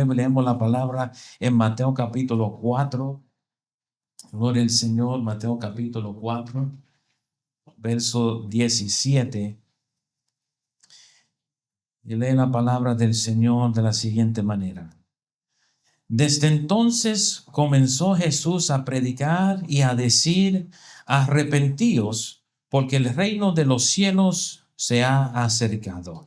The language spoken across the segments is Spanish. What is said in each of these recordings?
leemos la palabra en Mateo capítulo 4. Gloria al Señor, Mateo capítulo 4, verso 17. Y lee la palabra del Señor de la siguiente manera. Desde entonces comenzó Jesús a predicar y a decir: arrepentíos, porque el reino de los cielos se ha acercado.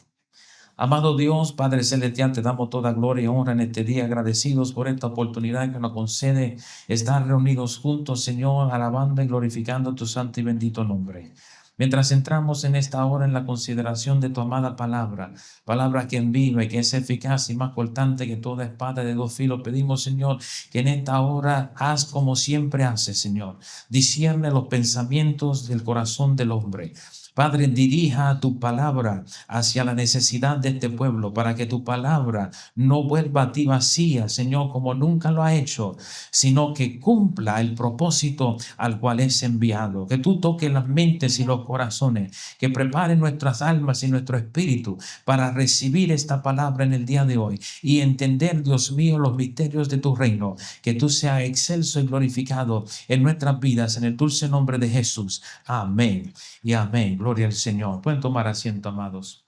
Amado Dios, Padre Celestial, te damos toda gloria y honra en este día, agradecidos por esta oportunidad que nos concede estar reunidos juntos, Señor, alabando y glorificando tu santo y bendito nombre. Mientras entramos en esta hora en la consideración de tu amada palabra, palabra que viva y que es eficaz y más cortante que toda espada de dos filos, pedimos, Señor, que en esta hora haz como siempre haces, Señor. Discierne los pensamientos del corazón del hombre. Padre, dirija tu palabra hacia la necesidad de este pueblo, para que tu palabra no vuelva a ti vacía, Señor, como nunca lo ha hecho, sino que cumpla el propósito al cual es enviado. Que tú toques las mentes y los corazones, que prepare nuestras almas y nuestro espíritu para recibir esta palabra en el día de hoy y entender, Dios mío, los misterios de tu reino. Que tú seas excelso y glorificado en nuestras vidas, en el dulce nombre de Jesús. Amén y amén. Gloria al Señor. Pueden tomar asiento, amados.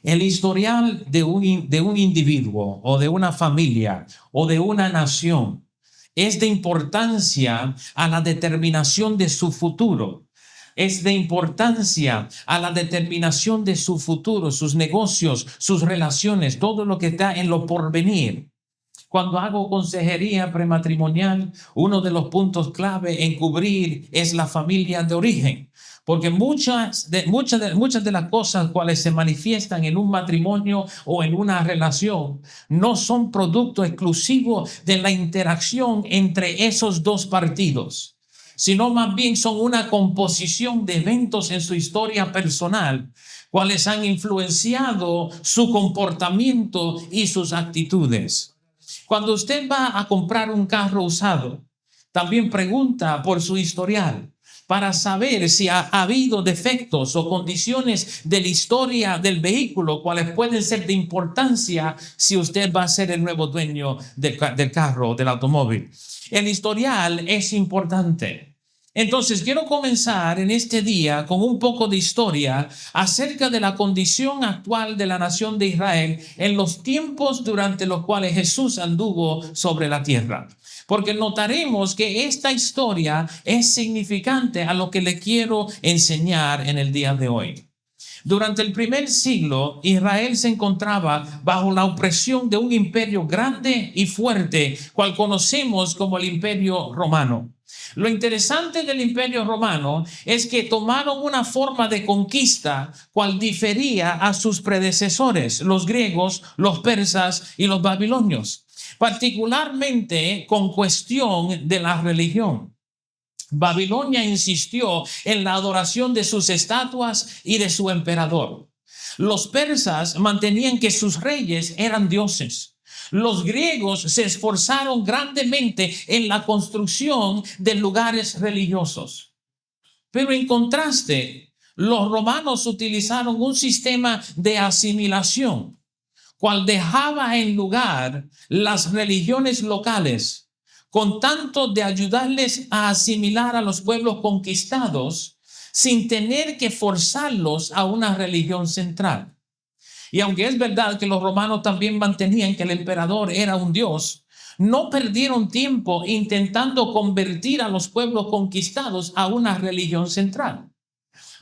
El historial de un individuo o de una familia o de una nación es de importancia a la determinación de su futuro. Es de importancia a la determinación de su futuro, sus negocios, sus relaciones, todo lo que está en lo porvenir. Cuando hago consejería prematrimonial, uno de los puntos clave en cubrir es la familia de origen, porque muchas de las cosas cuales se manifiestan en un matrimonio o en una relación no son producto exclusivo de la interacción entre esos dos partidos, sino más bien son una composición de eventos en su historia personal, cuales han influenciado su comportamiento y sus actitudes. Cuando usted va a comprar un carro usado, también pregunta por su historial para saber si ha habido defectos o condiciones de la historia del vehículo, cuales pueden ser de importancia si usted va a ser el nuevo dueño del carro o del automóvil. El historial es importante. Entonces, quiero comenzar en este día con un poco de historia acerca de la condición actual de la nación de Israel en los tiempos durante los cuales Jesús anduvo sobre la tierra. Porque notaremos que esta historia es significante a lo que le quiero enseñar en el día de hoy. Durante el primer siglo, Israel se encontraba bajo la opresión de un imperio grande y fuerte, cual conocemos como el Imperio Romano. Lo interesante del Imperio Romano es que tomaron una forma de conquista cual difería a sus predecesores, los griegos, los persas y los babilonios, particularmente con cuestión de la religión. Babilonia insistió en la adoración de sus estatuas y de su emperador. Los persas mantenían que sus reyes eran dioses. Los griegos se esforzaron grandemente en la construcción de lugares religiosos. Pero en contraste, los romanos utilizaron un sistema de asimilación, cual dejaba en lugar las religiones locales, con tanto de ayudarles a asimilar a los pueblos conquistados sin tener que forzarlos a una religión central. Y aunque es verdad que los romanos también mantenían que el emperador era un dios, no perdieron tiempo intentando convertir a los pueblos conquistados a una religión central.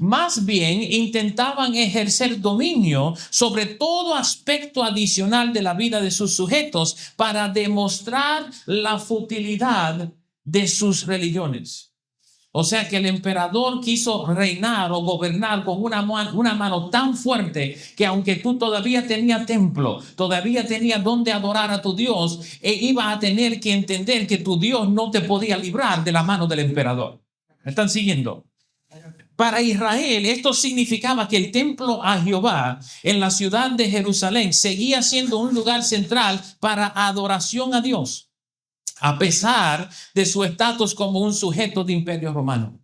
Más bien intentaban ejercer dominio sobre todo aspecto adicional de la vida de sus sujetos para demostrar la futilidad de sus religiones. O sea que el emperador quiso reinar o gobernar con una mano tan fuerte que aunque tú todavía tenías templo, todavía tenías donde adorar a tu Dios, iba a tener que entender que tu Dios no te podía librar de la mano del emperador. ¿Me están siguiendo? Para Israel, esto significaba que el templo a Jehová en la ciudad de Jerusalén seguía siendo un lugar central para adoración a Dios, a pesar de su estatus como un sujeto de imperio romano.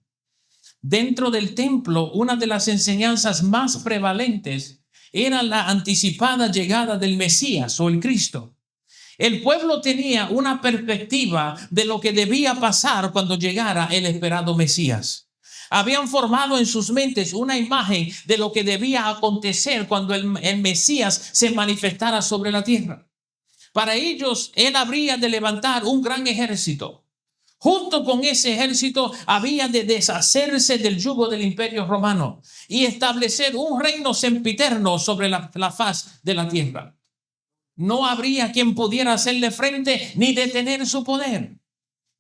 Dentro del templo, una de las enseñanzas más prevalentes era la anticipada llegada del Mesías o el Cristo. El pueblo tenía una perspectiva de lo que debía pasar cuando llegara el esperado Mesías. Habían formado en sus mentes una imagen de lo que debía acontecer cuando el Mesías se manifestara sobre la tierra. Para ellos, él habría de levantar un gran ejército. Junto con ese ejército había de deshacerse del yugo del imperio romano y establecer un reino sempiterno sobre la faz de la tierra. No habría quien pudiera hacerle frente ni detener su poder.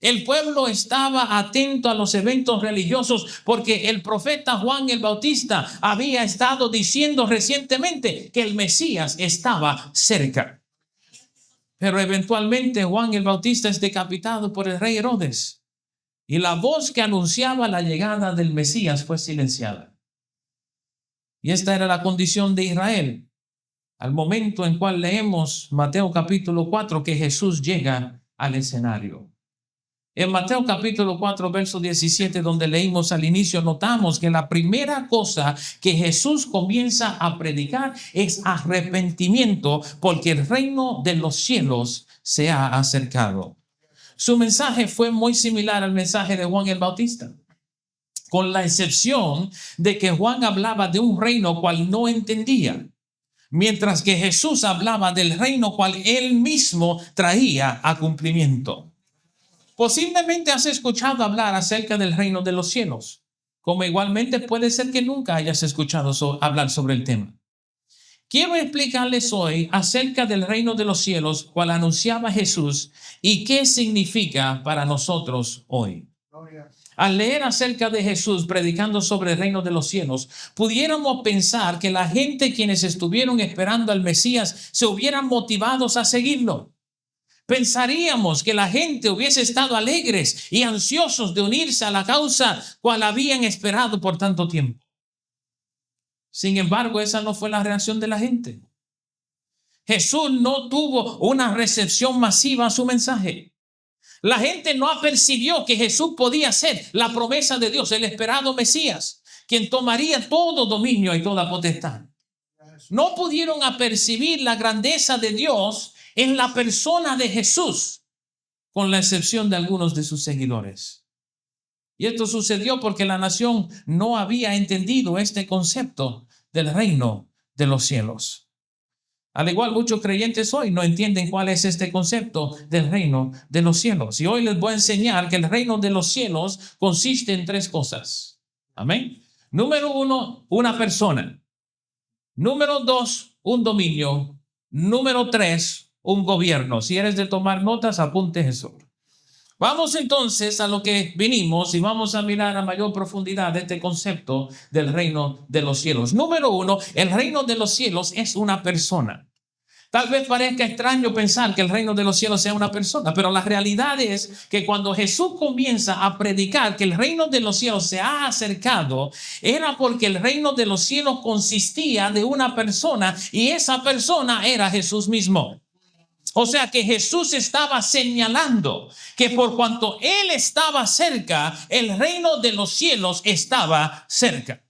El pueblo estaba atento a los eventos religiosos porque el profeta Juan el Bautista había estado diciendo recientemente que el Mesías estaba cerca. Pero eventualmente Juan el Bautista es decapitado por el rey Herodes y la voz que anunciaba la llegada del Mesías fue silenciada. Y esta era la condición de Israel al momento en cual leemos Mateo capítulo 4 que Jesús llega al escenario. En Mateo capítulo 4, verso 17, donde leímos al inicio, notamos que la primera cosa que Jesús comienza a predicar es arrepentimiento, porque el reino de los cielos se ha acercado. Su mensaje fue muy similar al mensaje de Juan el Bautista, con la excepción de que Juan hablaba de un reino cual no entendía, mientras que Jesús hablaba del reino cual él mismo traía a cumplimiento. Posiblemente has escuchado hablar acerca del reino de los cielos, como igualmente puede ser que nunca hayas escuchado hablar sobre el tema. Quiero explicarles hoy acerca del reino de los cielos, cual anunciaba Jesús y qué significa para nosotros hoy. Al leer acerca de Jesús predicando sobre el reino de los cielos, pudiéramos pensar que la gente quienes estuvieron esperando al Mesías se hubieran motivados a seguirlo. Pensaríamos que la gente hubiese estado alegres y ansiosos de unirse a la causa cual habían esperado por tanto tiempo. Sin embargo, esa no fue la reacción de la gente. Jesús no tuvo una recepción masiva a su mensaje. La gente no apercibió que Jesús podía ser la promesa de Dios, el esperado Mesías, quien tomaría todo dominio y toda potestad. No pudieron apercibir la grandeza de Dios en la persona de Jesús, con la excepción de algunos de sus seguidores. Y esto sucedió porque la nación no había entendido este concepto del reino de los cielos. Al igual, muchos creyentes hoy no entienden cuál es este concepto del reino de los cielos. Y hoy les voy a enseñar que el reino de los cielos consiste en tres cosas. Amén. Número uno, una persona. Número dos, un dominio. Número tres, un gobierno. Si eres de tomar notas, apunte eso. Vamos entonces a lo que vinimos y vamos a mirar a mayor profundidad este concepto del reino de los cielos. Número uno, el reino de los cielos es una persona. Tal vez parezca extraño pensar que el reino de los cielos sea una persona, pero la realidad es que cuando Jesús comienza a predicar que el reino de los cielos se ha acercado, era porque el reino de los cielos consistía de una persona y esa persona era Jesús mismo. O sea que Jesús estaba señalando que por cuanto Él estaba cerca, el reino de los cielos estaba cerca.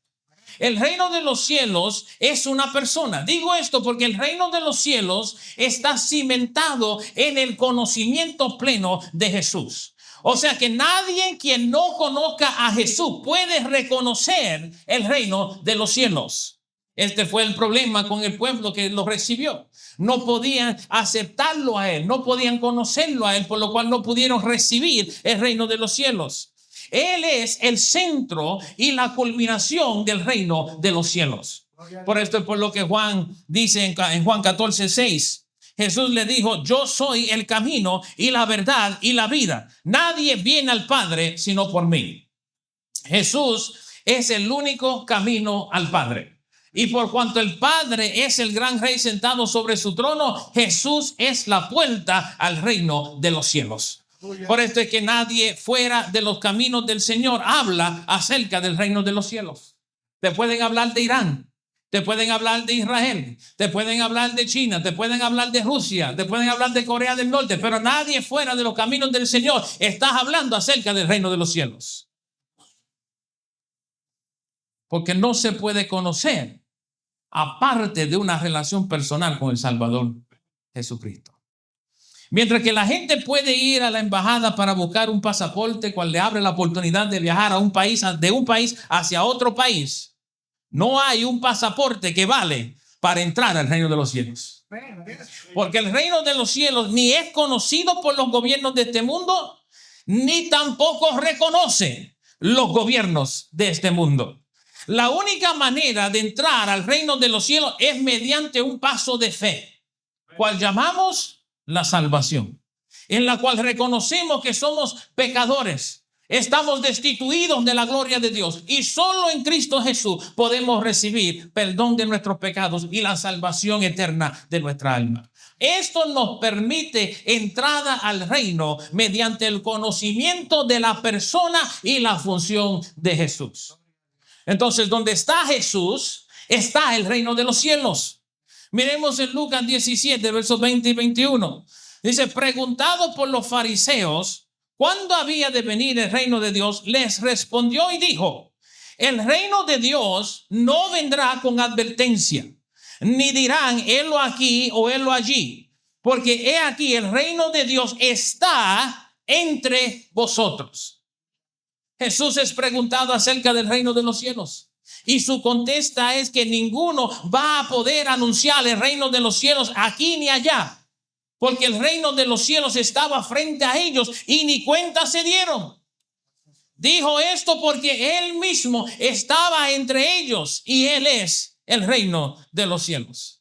El reino de los cielos es una persona. Digo esto porque el reino de los cielos está cimentado en el conocimiento pleno de Jesús. O sea que nadie quien no conozca a Jesús puede reconocer el reino de los cielos. Este fue el problema con el pueblo que lo recibió. No podían aceptarlo a Él, no podían conocerlo a Él, por lo cual no pudieron recibir el reino de los cielos. Él es el centro y la culminación del reino de los cielos. Por esto es por lo que Juan dice en Juan 14:6. Jesús le dijo: yo soy el camino y la verdad y la vida. Nadie viene al Padre sino por mí. Jesús es el único camino al Padre. Y por cuanto el Padre es el gran rey sentado sobre su trono, Jesús es la puerta al reino de los cielos. Por esto es que nadie fuera de los caminos del Señor habla acerca del reino de los cielos. Te pueden hablar de Irán, te pueden hablar de Israel, te pueden hablar de China, te pueden hablar de Rusia, te pueden hablar de Corea del Norte, pero nadie fuera de los caminos del Señor está hablando acerca del reino de los cielos. Porque no se puede conocer aparte de una relación personal con el Salvador Jesucristo. Mientras que la gente puede ir a la embajada para buscar un pasaporte cual le abre la oportunidad de viajar a un país, de un país hacia otro país, no hay un pasaporte que vale para entrar al reino de los cielos. Porque el reino de los cielos ni es conocido por los gobiernos de este mundo, ni tampoco reconoce los gobiernos de este mundo. La única manera de entrar al reino de los cielos es mediante un paso de fe, cual llamamos la salvación, en la cual reconocemos que somos pecadores, estamos destituidos de la gloria de Dios y solo en Cristo Jesús podemos recibir perdón de nuestros pecados y la salvación eterna de nuestra alma. Esto nos permite entrada al reino mediante el conocimiento de la persona y la función de Jesús. Entonces, donde está Jesús, está el reino de los cielos. Miremos en Lucas 17, versos 20 y 21. Dice, preguntado por los fariseos, ¿cuándo había de venir el reino de Dios? Les respondió y dijo, el reino de Dios no vendrá con advertencia, ni dirán, helo aquí o helo allí, porque he aquí el reino de Dios está entre vosotros. Jesús es preguntado acerca del reino de los cielos. Y su contesta es que ninguno va a poder anunciar el reino de los cielos aquí ni allá, porque el reino de los cielos estaba frente a ellos y ni cuenta se dieron. Dijo esto porque él mismo estaba entre ellos y él es el reino de los cielos.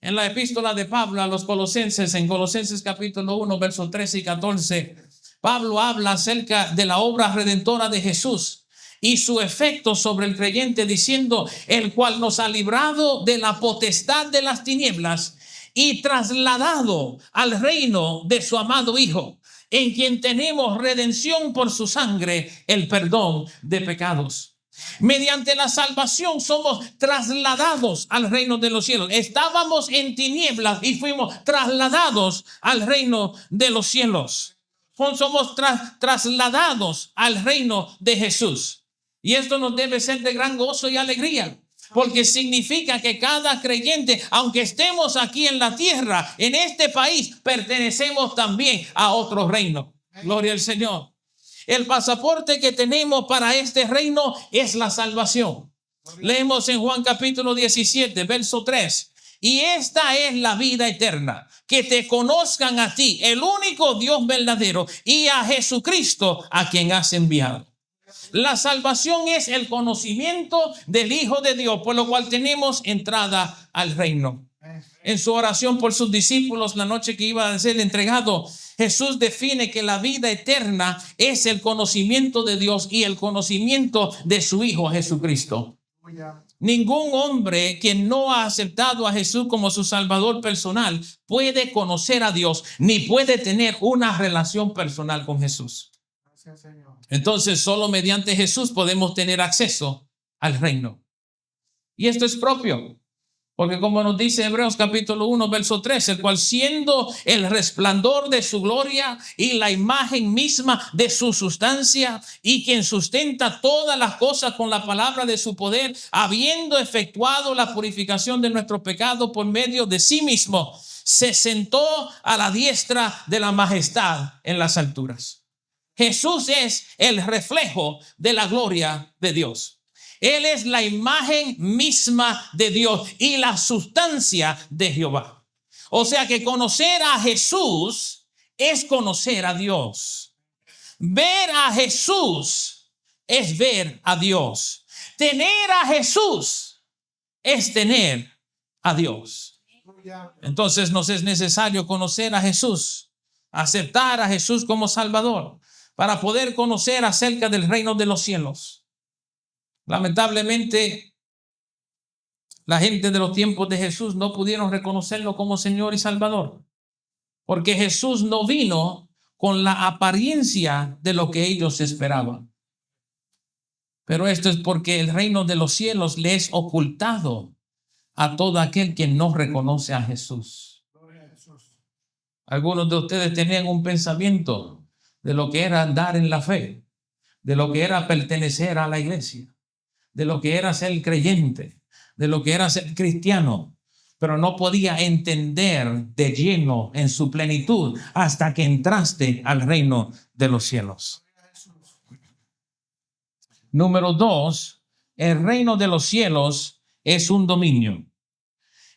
En la epístola de Pablo a los Colosenses, en Colosenses capítulo 1, versos 13 y 14, Pablo habla acerca de la obra redentora de Jesús y su efecto sobre el creyente, diciendo, el cual nos ha librado de la potestad de las tinieblas y trasladado al reino de su amado Hijo, en quien tenemos redención por su sangre, el perdón de pecados. Mediante la salvación somos trasladados al reino de los cielos. Estábamos en tinieblas y fuimos trasladados al reino de los cielos. Somos trasladados al reino de Jesús. Y esto nos debe ser de gran gozo y alegría, porque significa que cada creyente, aunque estemos aquí en la tierra, en este país, pertenecemos también a otro reino. Gloria al Señor. El pasaporte que tenemos para este reino es la salvación. Leemos en Juan capítulo 17, verso 3. Y esta es la vida eterna, que te conozcan a ti, el único Dios verdadero, y a Jesucristo, a quien has enviado. La salvación es el conocimiento del Hijo de Dios, por lo cual tenemos entrada al reino. En su oración por sus discípulos la noche que iba a ser entregado, Jesús define que la vida eterna es el conocimiento de Dios y el conocimiento de su Hijo Jesucristo. Ningún hombre que no ha aceptado a Jesús como su Salvador personal puede conocer a Dios ni puede tener una relación personal con Jesús. Entonces, solo mediante Jesús podemos tener acceso al reino. Y esto es propio, porque como nos dice Hebreos capítulo 1, verso 3, el cual siendo el resplandor de su gloria y la imagen misma de su sustancia, y quien sustenta todas las cosas con la palabra de su poder, habiendo efectuado la purificación de nuestro pecado por medio de sí mismo, se sentó a la diestra de la majestad en las alturas. Jesús es el reflejo de la gloria de Dios. Él es la imagen misma de Dios y la sustancia de Jehová. O sea que conocer a Jesús es conocer a Dios. Ver a Jesús es ver a Dios. Tener a Jesús es tener a Dios. Entonces nos es necesario conocer a Jesús, aceptar a Jesús como Salvador, para poder conocer acerca del reino de los cielos. Lamentablemente, la gente de los tiempos de Jesús no pudieron reconocerlo como Señor y Salvador, porque Jesús no vino con la apariencia de lo que ellos esperaban. Pero esto es porque el reino de los cielos le es ocultado a todo aquel que no reconoce a Jesús. Algunos de ustedes tenían un pensamiento de lo que era andar en la fe, de lo que era pertenecer a la iglesia, de lo que era ser creyente, de lo que era ser cristiano, pero no podía entender de lleno en su plenitud hasta que entraste al reino de los cielos. Número 2, el reino de los cielos es un dominio.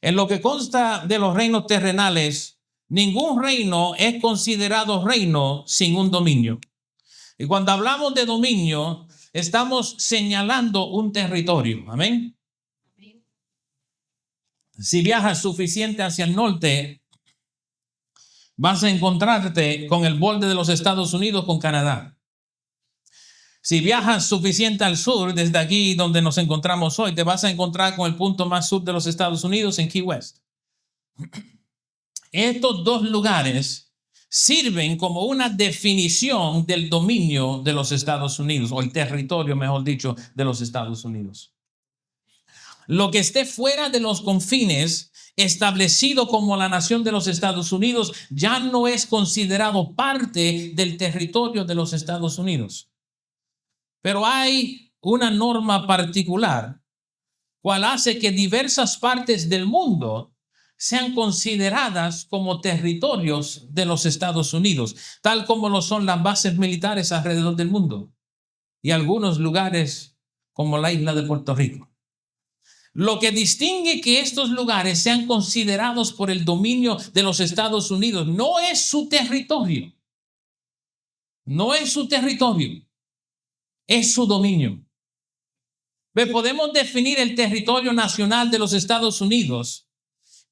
En lo que consta de los reinos terrenales, ningún reino es considerado reino sin un dominio. Y cuando hablamos de dominio, estamos señalando un territorio. Amén. Si viajas suficiente hacia el norte, vas a encontrarte con el borde de los Estados Unidos con Canadá. Si viajas suficiente al sur, desde aquí donde nos encontramos hoy, te vas a encontrar con el punto más sur de los Estados Unidos en Key West. Estos dos lugares sirven como una definición del dominio de los Estados Unidos, o el territorio, mejor dicho, de los Estados Unidos. Lo que esté fuera de los confines establecido como la nación de los Estados Unidos ya no es considerado parte del territorio de los Estados Unidos. Pero hay una norma particular cual hace que diversas partes del mundo sean consideradas como territorios de los Estados Unidos, tal como lo son las bases militares alrededor del mundo y algunos lugares como la isla de Puerto Rico. Lo que distingue que estos lugares sean considerados por el dominio de los Estados Unidos no es su territorio. No es su territorio. Es su dominio. Podemos definir el territorio nacional de los Estados Unidos,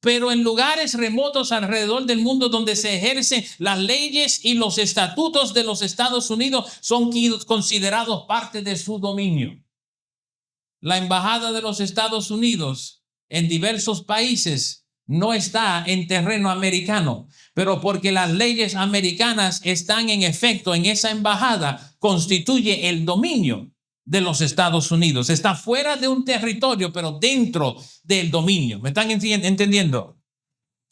pero en lugares remotos alrededor del mundo donde se ejercen las leyes y los estatutos de los Estados Unidos son considerados parte de su dominio. La embajada de los Estados Unidos en diversos países no está en terreno americano, pero porque las leyes americanas están en efecto en esa embajada, constituye el dominio de los Estados Unidos. Está fuera de un territorio, pero dentro del dominio. ¿Me están entendiendo?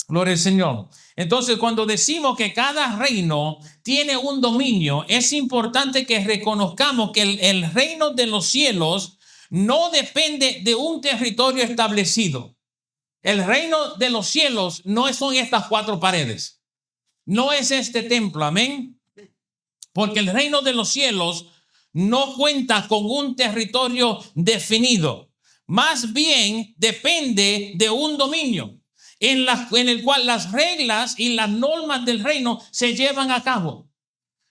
Gloria al Señor. Entonces, cuando decimos que cada reino tiene un dominio, es importante que reconozcamos que el reino de los cielos no depende de un territorio establecido. El reino de los cielos no son estas cuatro paredes. No es este templo, amén. Porque el reino de los cielos no cuenta con un territorio definido. Más bien depende de un dominio en el cual las reglas y las normas del reino se llevan a cabo.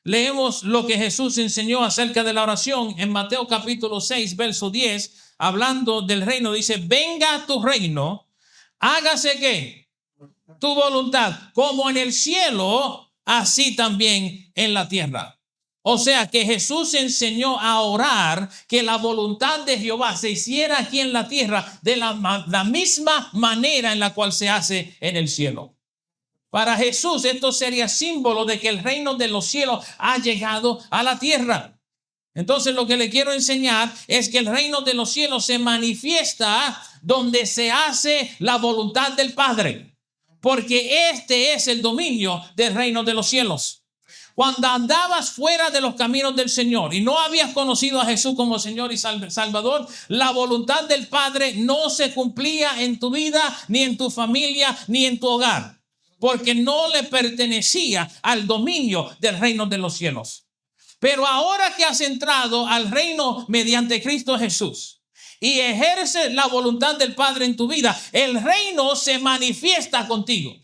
Leemos lo que Jesús enseñó acerca de la oración en Mateo capítulo 6, verso 10, hablando del reino. Dice, venga tu reino, hágase ¿qué? Tu voluntad, como en el cielo, así también en la tierra. O sea que Jesús enseñó a orar que la voluntad de Jehová se hiciera aquí en la tierra de la misma manera en la cual se hace en el cielo. Para Jesús esto sería símbolo de que el reino de los cielos ha llegado a la tierra. Entonces lo que le quiero enseñar es que el reino de los cielos se manifiesta donde se hace la voluntad del Padre, porque este es el dominio del reino de los cielos. Cuando andabas fuera de los caminos del Señor y no habías conocido a Jesús como Señor y Salvador, la voluntad del Padre no se cumplía en tu vida, ni en tu familia, ni en tu hogar, porque no le pertenecía al dominio del reino de los cielos. Pero ahora que has entrado al reino mediante Cristo Jesús y ejerces la voluntad del Padre en tu vida, el reino se manifiesta contigo.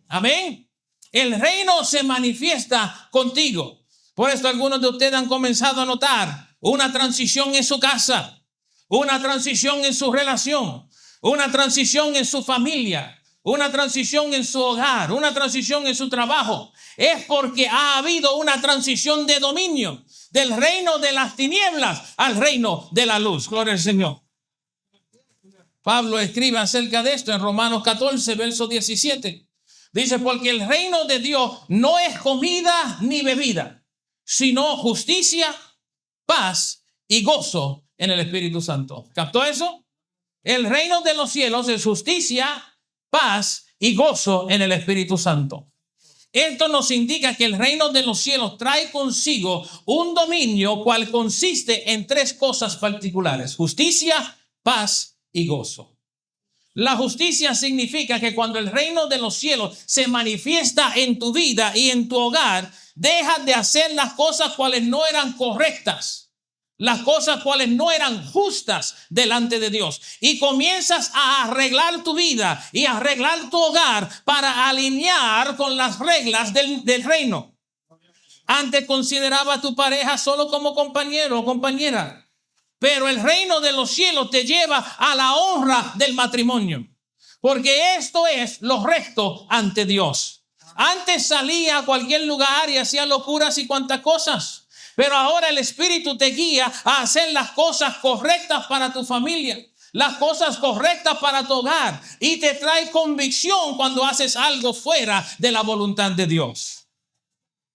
Amén. El reino se manifiesta contigo. Por esto algunos de ustedes han comenzado a notar una transición en su casa, una transición en su relación, una transición en su familia, una transición en su hogar, una transición en su trabajo. Es porque ha habido una transición de dominio del reino de las tinieblas al reino de la luz. Gloria al Señor. Pablo escribe acerca de esto en Romanos 14, verso 17. Dice, porque el reino de Dios no es comida ni bebida, sino justicia, paz y gozo en el Espíritu Santo. ¿Captó eso? El reino de los cielos es justicia, paz y gozo en el Espíritu Santo. Esto nos indica que el reino de los cielos trae consigo un dominio cual consiste en tres cosas particulares: justicia, paz y gozo. La justicia significa que cuando el reino de los cielos se manifiesta en tu vida y en tu hogar, dejas de hacer las cosas cuales no eran correctas, las cosas cuales no eran justas delante de Dios, y comienzas a arreglar tu vida y a arreglar tu hogar para alinear con las reglas del reino. Antes consideraba a tu pareja solo como compañero o compañera. Pero el reino de los cielos te lleva a la honra del matrimonio, porque esto es lo recto ante Dios. Antes salía a cualquier lugar y hacía locuras y cuantas cosas, pero ahora el Espíritu te guía a hacer las cosas correctas para tu familia, las cosas correctas para tu hogar, y te trae convicción cuando haces algo fuera de la voluntad de Dios.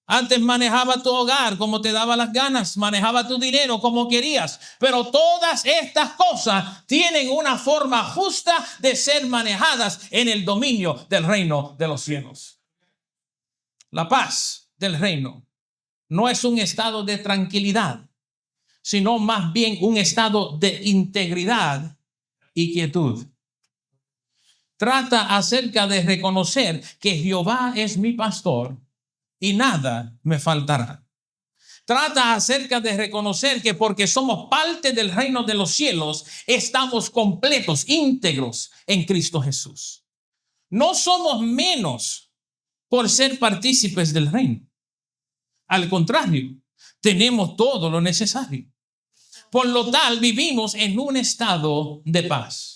Antes manejaba tu hogar como te daba las ganas, manejaba tu dinero como querías, pero todas estas cosas tienen una forma justa de ser manejadas en el dominio del reino de los cielos. La paz del reino no es un estado de tranquilidad, sino más bien un estado de integridad y quietud. Trata acerca de reconocer que Jehová es mi pastor y nada me faltará. Trata acerca de reconocer que porque somos parte del reino de los cielos, estamos completos, íntegros en Cristo Jesús. No somos menos por ser partícipes del reino. Al contrario, tenemos todo lo necesario. Por lo tal, vivimos en un estado de paz.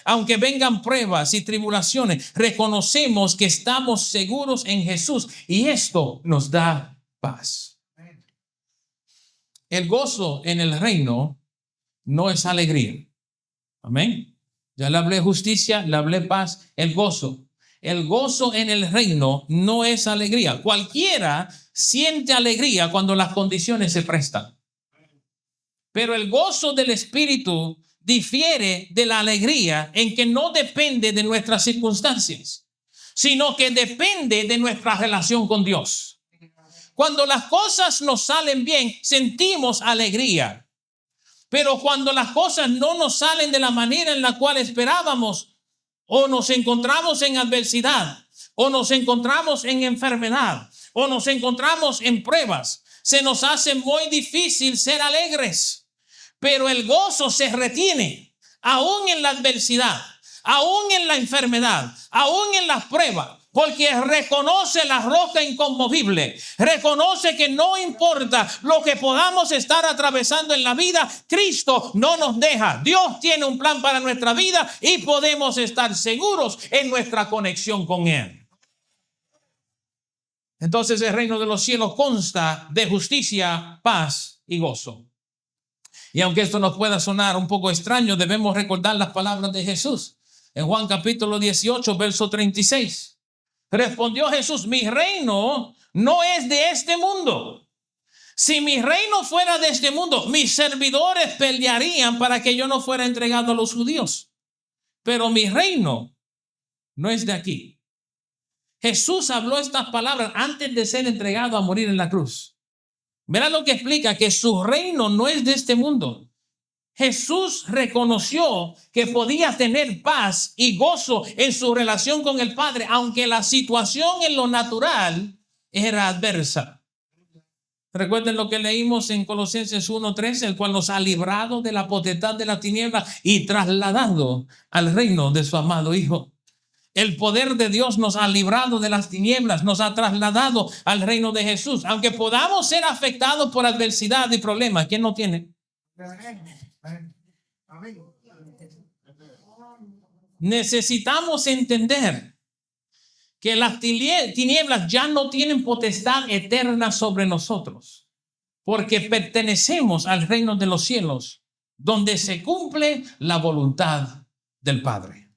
Aunque vengan pruebas y tribulaciones, reconocemos que estamos seguros en Jesús y esto nos da paz. El gozo en el reino no es alegría. Amén. Ya le hablé justicia, le hablé paz, el gozo. El gozo en el reino no es alegría. Cualquiera siente alegría cuando las condiciones se prestan. Pero el gozo del Espíritu difiere de la alegría en que no depende de nuestras circunstancias, sino que depende de nuestra relación con Dios. Cuando las cosas nos salen bien, sentimos alegría. Pero cuando las cosas no nos salen de la manera en la cual esperábamos, o nos encontramos en adversidad, o nos encontramos en enfermedad, o nos encontramos en pruebas, se nos hace muy difícil ser alegres. Pero el gozo se retiene, aún en la adversidad, aún en la enfermedad, aún en las pruebas, porque reconoce la roca inconmovible, reconoce que no importa lo que podamos estar atravesando en la vida, Cristo no nos deja. Dios tiene un plan para nuestra vida y podemos estar seguros en nuestra conexión con Él. Entonces el reino de los cielos consta de justicia, paz y gozo. Y aunque esto nos pueda sonar un poco extraño, debemos recordar las palabras de Jesús. En Juan capítulo 18, verso 36. Respondió Jesús: mi reino no es de este mundo. Si mi reino fuera de este mundo, mis servidores pelearían para que yo no fuera entregado a los judíos. Pero mi reino no es de aquí. Jesús habló estas palabras antes de ser entregado a morir en la cruz. Verá lo que explica, que su reino no es de este mundo. Jesús reconoció que podía tener paz y gozo en su relación con el Padre, aunque la situación en lo natural era adversa. Recuerden lo que leímos en Colosenses 1:13, el cual nos ha librado de la potestad de la tiniebla y trasladado al reino de su amado Hijo. El poder de Dios nos ha librado de las tinieblas, nos ha trasladado al reino de Jesús. Aunque podamos ser afectados por adversidad y problemas, ¿quién no tiene? Necesitamos entender que las tinieblas ya no tienen potestad eterna sobre nosotros, porque pertenecemos al reino de los cielos, donde se cumple la voluntad del Padre.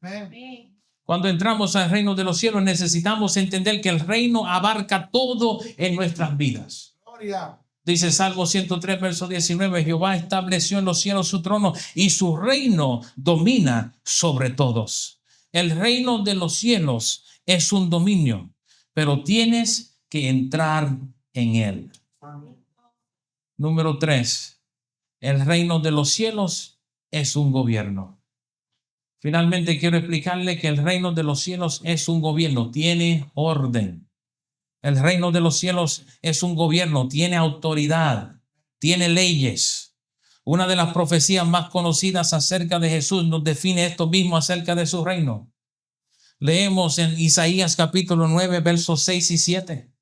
Cuando entramos al reino de los cielos, necesitamos entender que el reino abarca todo en nuestras vidas. Dice Salmo 103, verso 19, Jehová estableció en los cielos su trono y su reino domina sobre todos. El reino de los cielos es un dominio, pero tienes que entrar en él. Número 3, el reino de los cielos es un gobierno. Finalmente quiero explicarle que el reino de los cielos es un gobierno, tiene orden. El reino de los cielos es un gobierno, tiene autoridad, tiene leyes. Una de las profecías más conocidas acerca de Jesús nos define esto mismo acerca de su reino. Leemos en Isaías capítulo 9, versos 6 y 7.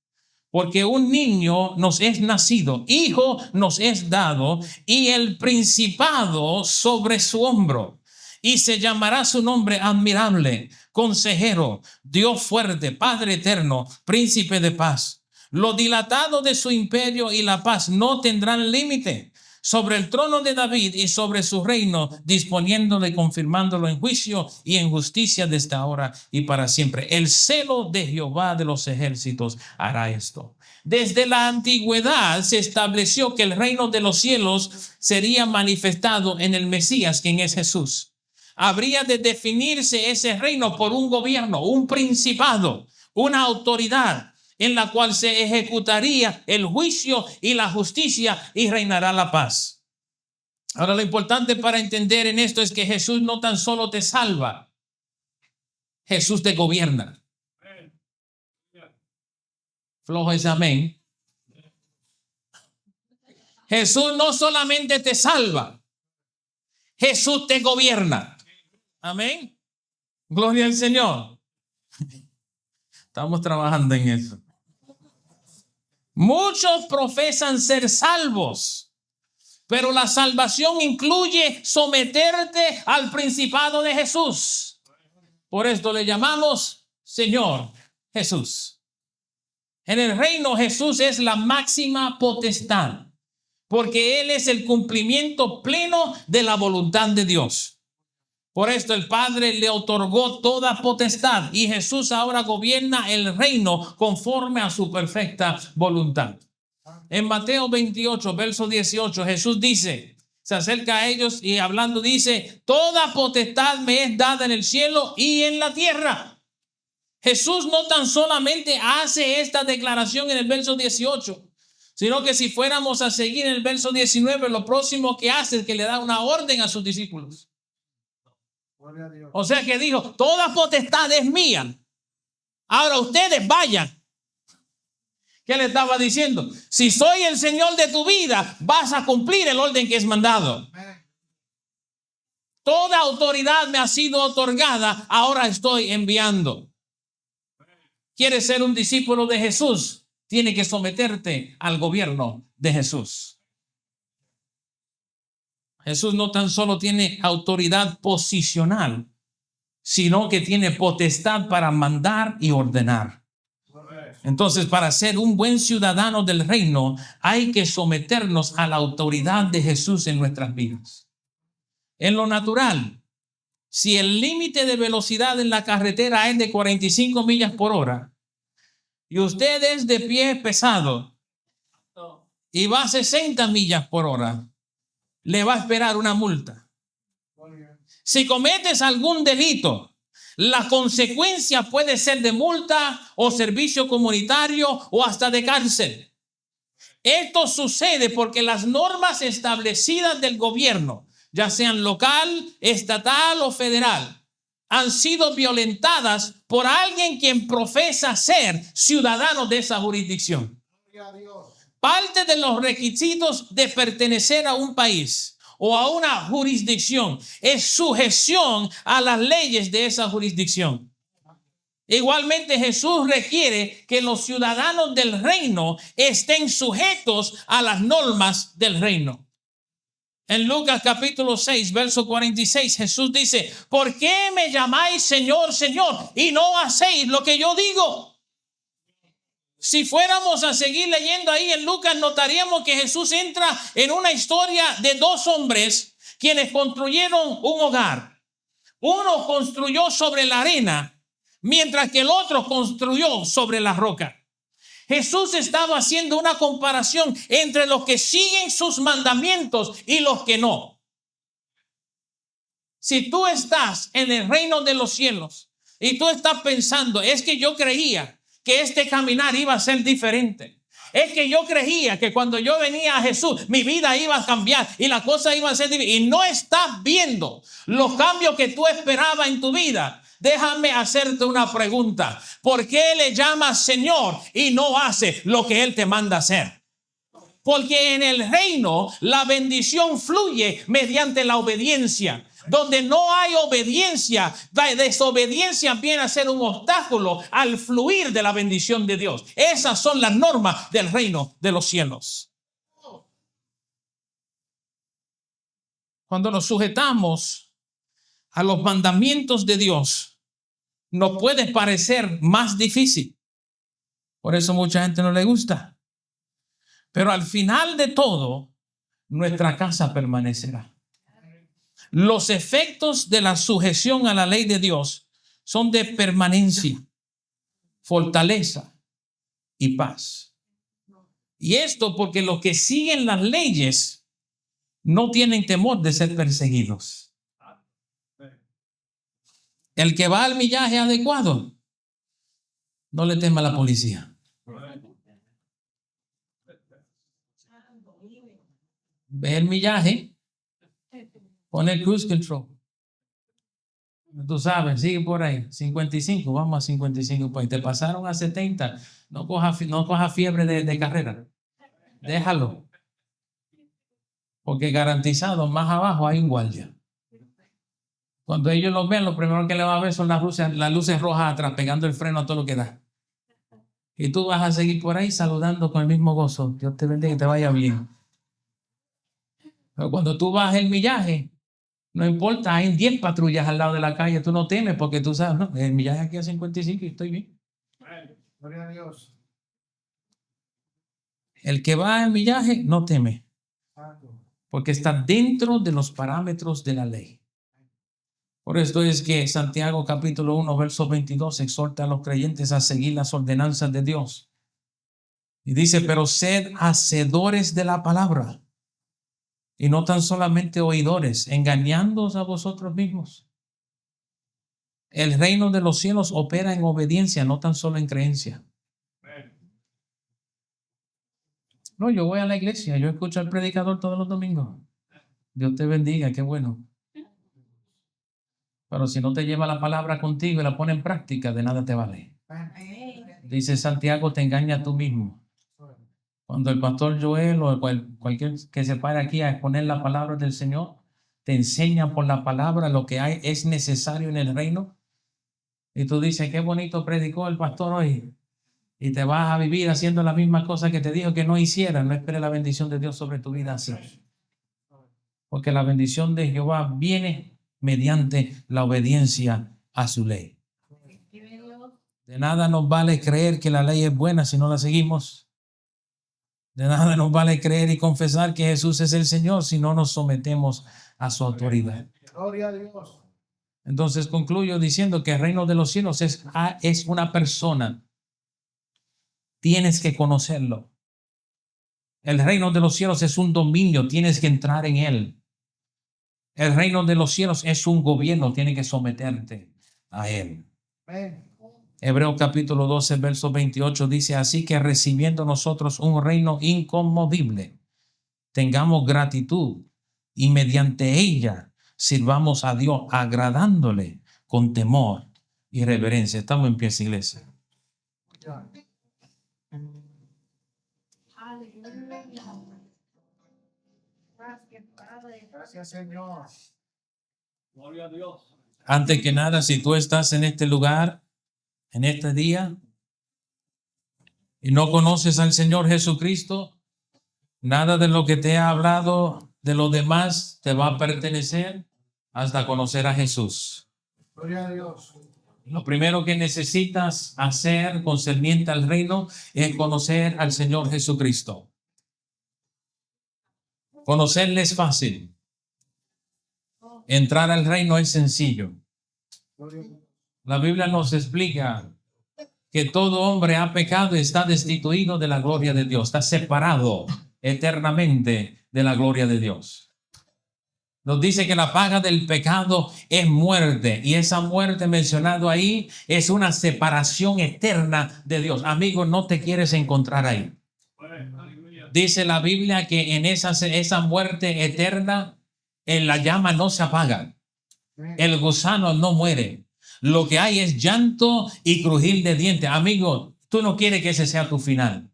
Porque un niño nos es nacido, hijo nos es dado, y el principado sobre su hombro. Y se llamará su nombre admirable, consejero, Dios fuerte, Padre eterno, príncipe de paz. Lo dilatado de su imperio y la paz no tendrán límite sobre el trono de David y sobre su reino, disponiéndolo y confirmándolo en juicio y en justicia desde ahora y para siempre. El celo de Jehová de los ejércitos hará esto. Desde la antigüedad se estableció que el reino de los cielos sería manifestado en el Mesías, quien es Jesús. Habría de definirse ese reino por un gobierno, un principado, una autoridad en la cual se ejecutaría el juicio y la justicia y reinará la paz. Ahora, lo importante para entender en esto es que Jesús no tan solo te salva, Jesús te gobierna. Flojo ese amén. Jesús no solamente te salva, Jesús te gobierna. Amén. Gloria al Señor. Estamos trabajando en eso. Muchos profesan ser salvos, pero la salvación incluye someterte al principado de Jesús. Por esto le llamamos Señor Jesús. En el reino Jesús es la máxima potestad, porque Él es el cumplimiento pleno de la voluntad de Dios. Por esto el Padre le otorgó toda potestad y Jesús ahora gobierna el reino conforme a su perfecta voluntad. En Mateo 28, verso 18, Jesús dice, se acerca a ellos y hablando dice, toda potestad me es dada en el cielo y en la tierra. Jesús no tan solamente hace esta declaración en el verso 18, sino que si fuéramos a seguir en el verso 19, lo próximo que hace es que le da una orden a sus discípulos. O sea que dijo, toda potestad es mía. Ahora ustedes vayan. ¿Qué le estaba diciendo? Si soy el Señor de tu vida, vas a cumplir el orden que es mandado. Toda autoridad me ha sido otorgada, ahora estoy enviando. ¿Quieres ser un discípulo de Jesús? Tiene que someterte al gobierno de Jesús. Jesús no tan solo tiene autoridad posicional, sino que tiene potestad para mandar y ordenar. Entonces, para ser un buen ciudadano del reino, hay que someternos a la autoridad de Jesús en nuestras vidas. En lo natural, si el límite de velocidad en la carretera es de 45 millas por hora y usted es de pie pesado y va a 60 millas por hora, le va a esperar una multa. Si cometes algún delito, la consecuencia puede ser de multa o servicio comunitario o hasta de cárcel. Esto sucede porque las normas establecidas del gobierno, ya sean local, estatal o federal, han sido violentadas por alguien quien profesa ser ciudadano de esa jurisdicción. Parte de los requisitos de pertenecer a un país o a una jurisdicción es sujeción a las leyes de esa jurisdicción. Igualmente, Jesús requiere que los ciudadanos del reino estén sujetos a las normas del reino. En Lucas capítulo 6, verso 46, Jesús dice, ¿por qué me llamáis Señor, Señor, y no hacéis lo que yo digo? Si fuéramos a seguir leyendo ahí en Lucas, notaríamos que Jesús entra en una historia de dos hombres quienes construyeron un hogar. Uno construyó sobre la arena, mientras que el otro construyó sobre la roca. Jesús estaba haciendo una comparación entre los que siguen sus mandamientos y los que no. Si tú estás en el reino de los cielos y tú estás pensando, es que yo creía que este caminar iba a ser diferente. Es que yo creía que cuando yo venía a Jesús, mi vida iba a cambiar y la cosa iba a ser diferente. Y no estás viendo los cambios que tú esperabas en tu vida. Déjame hacerte una pregunta. ¿Por qué le llamas Señor y no hace lo que Él te manda hacer? Porque en el reino la bendición fluye mediante la obediencia. Donde no hay obediencia, la desobediencia viene a ser un obstáculo al fluir de la bendición de Dios. Esas son las normas del reino de los cielos. Cuando nos sujetamos a los mandamientos de Dios, nos puede parecer más difícil. Por eso mucha gente no le gusta. Pero al final de todo, nuestra casa permanecerá. Los efectos de la sujeción a la ley de Dios son de permanencia, fortaleza y paz. Y esto porque los que siguen las leyes no tienen temor de ser perseguidos. El que va al millaje adecuado no le teme a la policía. Ve el millaje, pone el cruise control. Tú sabes, sigue por ahí. 55, vamos a 55. Pues te pasaron a 70. No coja fiebre de carrera. Déjalo. Porque garantizado, más abajo hay un guardia. Cuando ellos lo ven, lo primero que le va a ver son las luces rojas atrás, pegando el freno a todo lo que da. Y tú vas a seguir por ahí saludando con el mismo gozo. Dios te bendiga y te vaya bien. Pero cuando tú vas el millaje, no importa, hay 10 patrullas al lado de la calle, tú no temes porque tú sabes, no, el millaje aquí a 55 y estoy bien. Gloria a Dios. El que va al millaje no teme, porque está dentro de los parámetros de la ley. Por esto es que Santiago capítulo 1, verso 22 exhorta a los creyentes a seguir las ordenanzas de Dios. Y dice, pero sed hacedores de la palabra y no tan solamente oidores, engañándoos a vosotros mismos. El reino de los cielos opera en obediencia, no tan solo en creencia. No, yo voy a la iglesia, yo escucho al predicador todos los domingos. Dios te bendiga, qué bueno. Pero si no te lleva la palabra contigo y la pone en práctica, de nada te vale. Dice Santiago, te engaña tú mismo. Cuando el pastor Joel o cualquier que se pare aquí a exponer la palabra del Señor, te enseña por la palabra lo que es necesario en el reino. Y tú dices, qué bonito predicó el pastor hoy. Y te vas a vivir haciendo la misma cosa que te dijo que no hicieras. No esperes la bendición de Dios sobre tu vida así. Porque la bendición de Jehová viene mediante la obediencia a su ley. De nada nos vale creer que la ley es buena si no la seguimos. De nada nos vale creer y confesar que Jesús es el Señor si no nos sometemos a su autoridad. Gloria a Dios. Entonces concluyo diciendo que el reino de los cielos es una persona. Tienes que conocerlo. El reino de los cielos es un dominio, tienes que entrar en él. El reino de los cielos es un gobierno, tienes que someterte a él. Hebreos capítulo 12, verso 28 dice, así que recibiendo nosotros un reino inconmovible, tengamos gratitud y mediante ella sirvamos a Dios agradándole con temor y reverencia. Estamos en pie, iglesia. Gracias, Señor. Gloria a Dios. Antes que nada, si tú estás en este lugar, en este día, y no conoces al Señor Jesucristo, nada de lo que te he hablado de los demás te va a pertenecer hasta conocer a Jesús. Gloria a Dios. Lo primero que necesitas hacer concerniente al reino es conocer al Señor Jesucristo. Conocerle es fácil. Entrar al reino es sencillo. La Biblia nos explica que todo hombre ha pecado y está destituido de la gloria de Dios. Está separado eternamente de la gloria de Dios. Nos dice que la paga del pecado es muerte. Y esa muerte mencionada ahí es una separación eterna de Dios. Amigo, no te quieres encontrar ahí. Dice la Biblia que en esa muerte eterna, en la llama no se apaga. El gusano no muere. Lo que hay es llanto y crujir de dientes. Amigo, tú no quieres que ese sea tu final.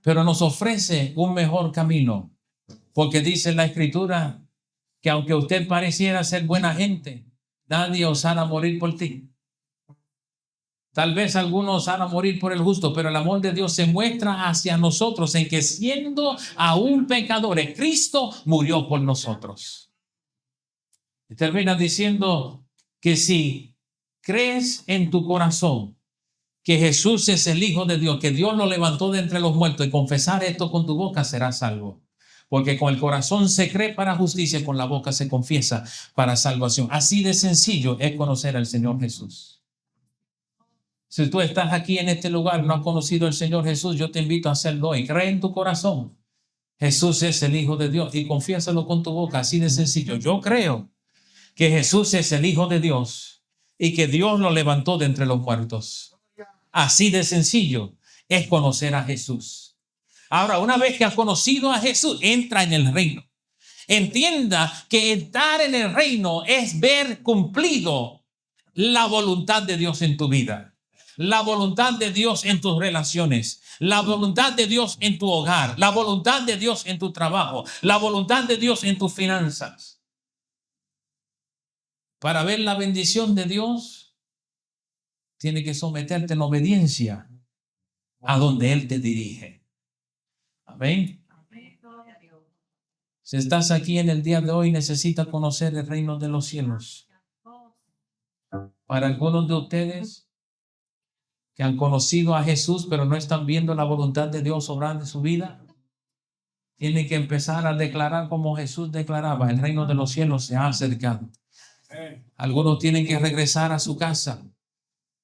Pero nos ofrece un mejor camino. Porque dice la Escritura que aunque usted pareciera ser buena gente, nadie osara morir por ti. Tal vez algunos osara morir por el justo, pero el amor de Dios se muestra hacia nosotros en que siendo aún pecadores, Cristo murió por nosotros. Y termina diciendo que si crees en tu corazón que Jesús es el Hijo de Dios, que Dios lo levantó de entre los muertos, y confesar esto con tu boca, serás salvo. Porque con el corazón se cree para justicia, con la boca se confiesa para salvación. Así de sencillo es conocer al Señor Jesús. Si tú estás aquí en este lugar, no has conocido al Señor Jesús, yo te invito a hacerlo hoy. Cree en tu corazón. Jesús es el Hijo de Dios y confiésalo con tu boca, así de sencillo. Yo creo que Jesús es el Hijo de Dios y que Dios lo levantó de entre los muertos. Así de sencillo es conocer a Jesús. Ahora, una vez que has conocido a Jesús, entra en el reino. Entienda que estar en el reino es ver cumplido la voluntad de Dios en tu vida. La voluntad de Dios en tus relaciones, la voluntad de Dios en tu hogar, la voluntad de Dios en tu trabajo, la voluntad de Dios en tus finanzas. Para ver la bendición de Dios, tienes que someterte en obediencia a donde Él te dirige. Amén. Si estás aquí en el día de hoy, necesitas conocer el reino de los cielos. Para algunos de ustedes que han conocido a Jesús, pero no están viendo la voluntad de Dios obrar en su vida, tienen que empezar a declarar como Jesús declaraba: el reino de los cielos se ha acercado. Algunos tienen que regresar a su casa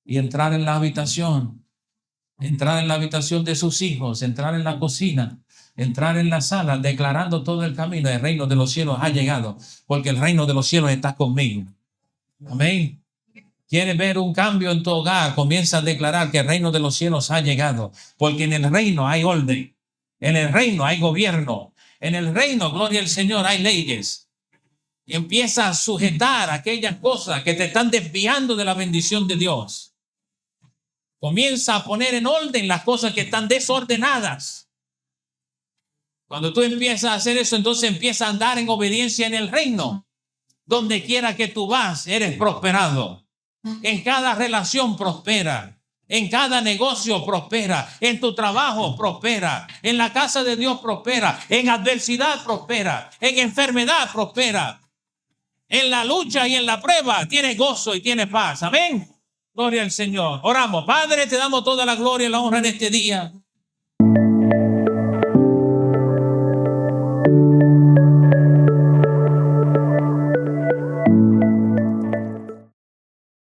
y entrar en la habitación de sus hijos, entrar en la cocina, entrar en la sala, declarando todo el camino: el reino de los cielos ha llegado, porque el reino de los cielos está conmigo. Amén. ¿Quieres ver un cambio en tu hogar? Comienza a declarar que el reino de los cielos ha llegado, porque en el reino hay orden, en el reino hay gobierno, en el reino, gloria al Señor, hay leyes. Y empieza a sujetar aquellas cosas que te están desviando de la bendición de Dios. Comienza a poner en orden las cosas que están desordenadas. Cuando tú empiezas a hacer eso, entonces empieza a andar en obediencia en el reino. Donde quiera que tú vas, eres prosperado. En cada relación prospera, en cada negocio prospera, en tu trabajo prospera, en la casa de Dios prospera, en adversidad prospera, en enfermedad prospera, en la lucha y en la prueba tienes gozo y tienes paz. Amén. Gloria al Señor. Oramos. Padre, te damos toda la gloria y la honra en este día.